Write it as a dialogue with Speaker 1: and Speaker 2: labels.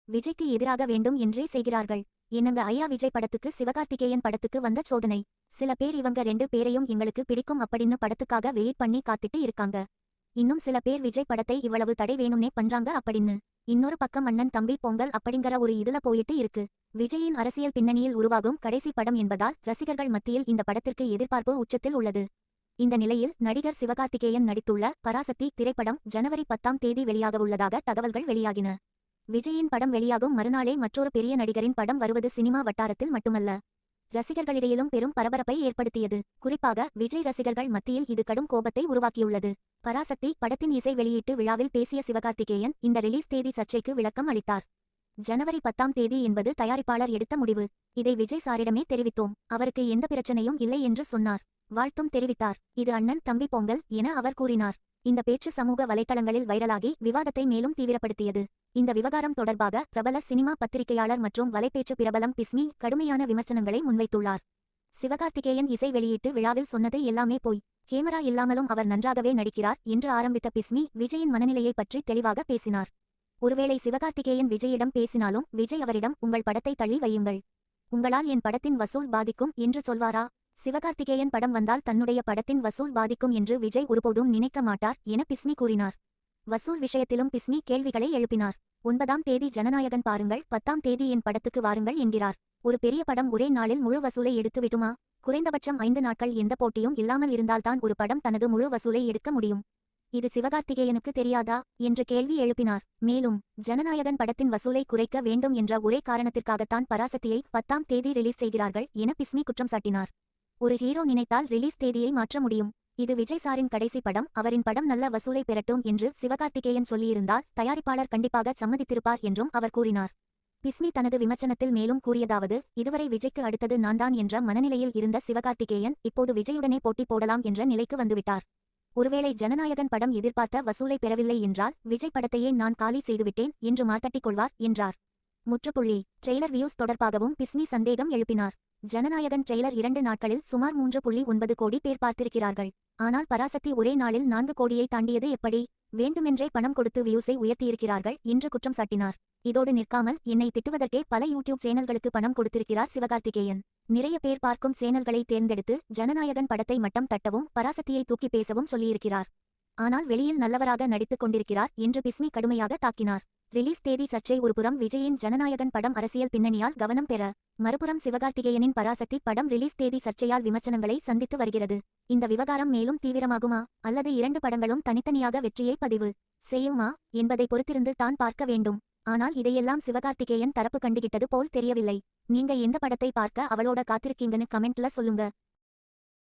Speaker 1: விஜய்க்கு எதிராக வேண்டும் என்றே செய்கிறார்கள். என்னங்க ஐயா, விஜய் படத்துக்கு சிவகார்த்திகேயன் படத்துக்கு வந்த சோதனை. சில பேர் இவங்க 2 பேரையும் எங்களுக்கு பிடிக்கும் அப்படின்னு படத்துக்காக வெயிட் பண்ணி காத்துட்டு இருக்காங்க. இன்னும் சில பேர் விஜய் படத்தை இவ்வளவு தடை வேணும்னே பண்றாங்க அப்படின்னு. இன்னொரு பக்கம் அண்ணன் தம்பி பொங்கல் அப்படிங்கிற ஒரு இதுல போயிட்டு இருக்கு. விஜயின் அரசியல் பின்னணியில் உருவாகும் கடைசி படம் என்பதால் ரசிகர்கள் மத்தியில் இந்த படத்திற்கு எதிர்பார்ப்பு உச்சத்தில் உள்ளது. இந்த நிலையில் நடிகர் சிவகார்த்திகேயன் நடித்துள்ள பராசக்தி திரைப்படம் ஜனவரி 10ஆம் தேதி வெளியாகவுள்ளதாக தகவல்கள் வெளியாகின. விஜயின் படம் வெளியாகும் மறுநாளே மற்றொரு பெரிய நடிகரின் படம் வருவது சினிமா வட்டாரத்தில் மட்டுமல்ல, ரசிகர்களிடையிலும் பெரும் பரபரப்பை ஏற்படுத்தியது. குறிப்பாக விஜய் ரசிகர்கள் மத்தியில் இது கடும் கோபத்தை உருவாக்கியுள்ளது. பராசக்தி படத்தின் இசை வெளியீட்டு விழாவில் பேசிய சிவகார்த்திகேயன் இந்த ரிலீஸ் தேதி சர்ச்சைக்கு விளக்கம் அளித்தார். ஜனவரி 10ஆம் தேதி என்பது தயாரிப்பாளர் எடுத்த முடிவு. இதை விஜய் சாரிடமே தெரிவித்தோம். அவருக்கு எந்த பிரச்சனையும் இல்லை என்று சொன்னார். வாழ்த்தும் தெரிவித்தார். இது அண்ணன் தம்பி பொங்கல் என அவர் கூறினார். இந்த பேச்சு சமூக வலைத்தளங்களில் வைரலாகி விவாதத்தை மேலும் தீவிரப்படுத்தியது. இந்த விவகாரம் தொடர்பாக பிரபல சினிமா பத்திரிகையாளர் மற்றும் வலைப்பேச்சு பிரபலம் பிஸ்மி கடுமையான விமர்சனங்களை முன்வைத்துள்ளார். சிவகார்த்திகேயன் இசை வெளியீட்டு விழாவில் சொன்னது எல்லாமே போய், கேமரா இல்லாமலும் அவர் நன்றாகவே நடிக்கிறார் என்று ஆரம்பித்த பிஸ்மி விஜயின் மனநிலையை பற்றி தெளிவாக பேசினார். ஒருவேளை சிவகார்த்திகேயன் விஜயிடம் பேசினாலும் விஜய் அவரிடம் உங்கள் படத்தை தள்ளி வையுங்கள், உங்களால் என் படத்தின் வசூல் பாதிக்கும் என்று சொல்வாரா? சிவகார்த்திகேயன் படம் வந்தால் தன்னுடைய படத்தின் வசூல் பாதிக்கும் என்று விஜய் ஒருபோதும் நினைக்க மாட்டார் என பிஸ்மி கூறினார். வசூல் விஷயத்திலும் பிஸ்மி கேள்விகளை எழுப்பினார். 9ஆம் தேதி ஜனநாயகன் பாருங்கள், 10ஆம் தேதி என் படத்துக்கு வாருங்கள் என்கிறார். ஒரு பெரிய படம் ஒரே நாளில் முழு வசூலை எடுத்து விடுமா? குறைந்தபட்சம் 5 நாட்கள் எந்த போட்டியும் இல்லாமல் இருந்தால்தான் ஒரு படம் தனது முழு வசூலை எடுக்க முடியும். இது சிவகார்த்திகேயனுக்கு தெரியாதா என்று கேள்வி எழுப்பினார். மேலும் ஜனநாயகன் படத்தின் வசூலை குறைக்க வேண்டும் என்ற ஒரே காரணத்திற்காகத்தான் பராசக்தியை 10ஆம் தேதி ரிலீஸ் செய்கிறார்கள் என பிஸ்மி குற்றம் சாட்டினார். ஒரு ஹீரோ நினைத்தால் ரிலீஸ் தேதியை மாற்ற முடியும். இது விஜய் சாரின் கடைசி படம், அவரின் படம் நல்ல வசூலை பெறட்டும் என்று சிவகார்த்திகேயன் சொல்லியிருந்தால் தயாரிப்பாளர் கண்டிப்பாக சம்மதித்திருப்பார் என்றும் அவர் கூறினார். பிஸ்மி தனது விமர்சனத்தில் மேலும் கூறியதாவது, இதுவரை விஜய்க்கு அடுத்தது நான்தான் என்ற மனநிலையில் இருந்த சிவகார்த்திகேயன் இப்போது விஜயுடனே போட்டி போடலாம் என்ற நிலைக்கு வந்துவிட்டார். ஒருவேளை ஜனநாயகன் படம் எதிர்பார்த்த வசூலை பெறவில்லை என்றால் விஜய் படத்தையே நான் காலி செய்துவிட்டேன் என்று மார்த்தட்டிக் கொள்வார் என்றார். முற்றுப்புள்ளி. ட்ரெய்லர் வியூஸ் தொடர்பாகவும் பிஸ்மி சந்தேகம் எழுப்பினார். ஜனநாயகன் ட்ரெய்லர் 2 நாட்களில் சுமார் 3.9 கோடி பேர் பார்த்திருக்கிறார்கள். ஆனால் பராசக்தி ஒரே நாளில் 4 கோடியை தாண்டியது எப்படி? வேண்டுமென்றே பணம் கொடுத்து வியூஸை உயர்த்தியிருக்கிறார்கள் என்று குற்றம் சாட்டினார். இதோடு நிற்காமல் என்னை திட்டுவதற்கே பல யூடியூப் சேனல்களுக்கு பணம் கொடுத்திருக்கிறார் சிவகார்த்திகேயன். நிறைய பேர் பார்க்கும் சேனல்களை தேர்ந்தெடுத்து ஜனநாயகன் படத்தை மட்டம் தட்டவும் பராசக்தியை தூக்கி பேசவும் சொல்லியிருக்கிறார். ஆனால் வெளியில் நல்லவராக நடித்துக் கொண்டிருக்கிறார் என்று பிஸ்மி கடுமையாக தாக்கினார். ரிலீஸ் தேதி சர்ச்சை ஒருபுறம் விஜயின் ஜனநாயகன் படம் அரசியல் பின்னணியால் கவனம் பெற, மறுபுறம் சிவகார்த்திகேயனின் பராசக்தி படம் ரிலீஸ் தேதி சர்ச்சையால் விமர்சனங்களை சந்தித்து வருகிறது. இந்த விவகாரம் மேலும் தீவிரமாகுமா அல்லது 2 படங்களும் தனித்தனியாக வெற்றியை பதிவு செய்யுமா என்பதை பொறுத்திருந்து தான் பார்க்க வேண்டும். ஆனால் இதையெல்லாம் சிவகார்த்திகேயன் தரப்பு கண்டுகிட்டது போல் தெரியவில்லை. நீங்க எந்த படத்தை பார்க்க அவளோட காத்திருக்கீங்கன்னு கமெண்ட்ல சொல்லுங்க.